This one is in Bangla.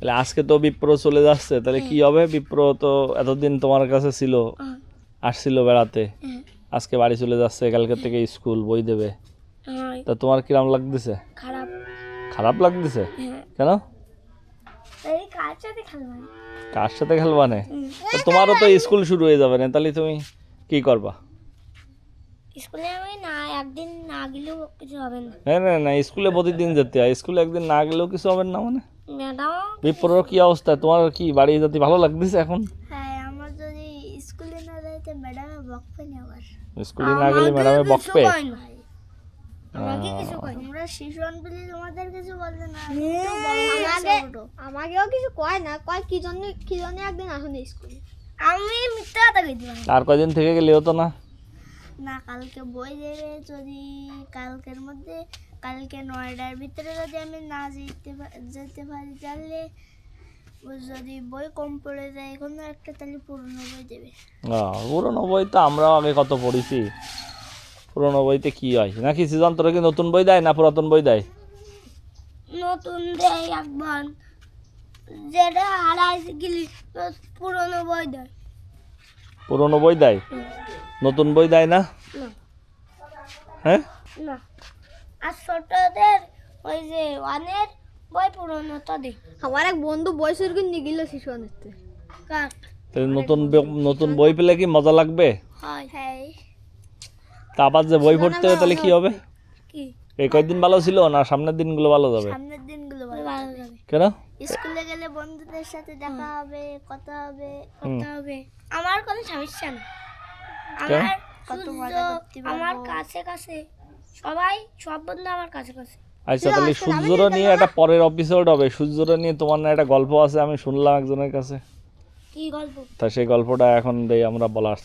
তাহলে আজকে তো বিপ্র চলে যাচ্ছে, তাহলে কি হবে? বিপ্র তো এতদিন তোমার কাছে ছিল, আসছিল বেড়াতে, আজকে বাড়ি চলে যাচ্ছে, কালকে থেকে স্কুল বই দেবে, তা তোমার কিরম লাগতেছে? খারাপ। খারাপ লাগতেছে? কেন? এই কার সাথে খেলবা? কার সাথে খেলবা না? তো তোমারও তো স্কুল শুরু হয়ে যাবে না, তাহলে তুমি কি করবা? স্কুলে আমি না একদিন না গেলেও কিছু হবে না। হ্যাঁ, না না, স্কুলে প্রতিদিন যেতে হয়, স্কুলে একদিন না গেলেও কিছু হবে না মানে? ম্যাডাম, বিপ্রর কি অবস্থা? তোমার কি বাড়ি যেতে ভালো লাগতেছে এখন? হ্যাঁ, আমার যদি স্কুলে না যাইতে ম্যাডামে বকবে না আবার। স্কুলে না গেলে ম্যাডামে বকবে? আমাকে কিছু কয় না। আমরা শিশু আনবিলি তোমাদের কিছু বলবে না। আমাকেও কিছু কয় না, কয় কি জন্য একদিন আসুন স্কুলে। আমি মিথ্যা কথা কইতে পারি আর কয়দিন থেকে গেলে হতো না? না। কালকে বই দেবে, যদি কালকের মধ্যে কালকে 9টার ভিতরে যদি আমি না যেতে পারি, তাহলে যদি বই কম পড়ে যায় কোনো একটা, তাহলে পুরনো বই দেবে। পুরোনো বই তো আমরাও আগে কত পড়েছি। পুরোনো বইতে কি হয় নাকি সিজন? তোরা কি নতুন বই দেয় না পুরাতন বই দেয়? নতুন দেয় একবার, যেটা হারাই গেলি পুরনো বই দেয়। পুরোনো বই দেয়, নতুন বই দেয় না? না হ্যাঁ, না, আর ছোটদের ওই যে ওয়ানের বই পুরনো তো দেয়। আমার এক বন্ধু বই শুরু করে নিয়ে গেল শিশু আনতে। কার তাহলে নতুন বই পেলে কি মজা লাগবে? হয়? হ্যাঁ। তা আবার যে বই পড়তে হবে তাহলে কি হবে? কি এই কয়েকদিন ভালো ছিল না সামনের দিনগুলো ভালো যাবে? সামনের দিনগুলো ভালো যাবে। কেন? স্কুলে গেলে বন্ধুদের সাথে দেখা হবে, কথা হবে। আমার কোনো সমস্যা নেই। আমার কত মজা করতে পারবো। আমার কাছে সবাই, সব বন্ধু আমার কাছে। আচ্ছা, তাহলে সূর্যরা নিয়ে একটা পরের এপিসোড হবে। সূর্যরা নিয়ে তোমার না একটা গল্প আছে, আমি শুনলাম একজনের কাছে, কি গল্প? তা সেই গল্পটা এখন দেই আমরা বলার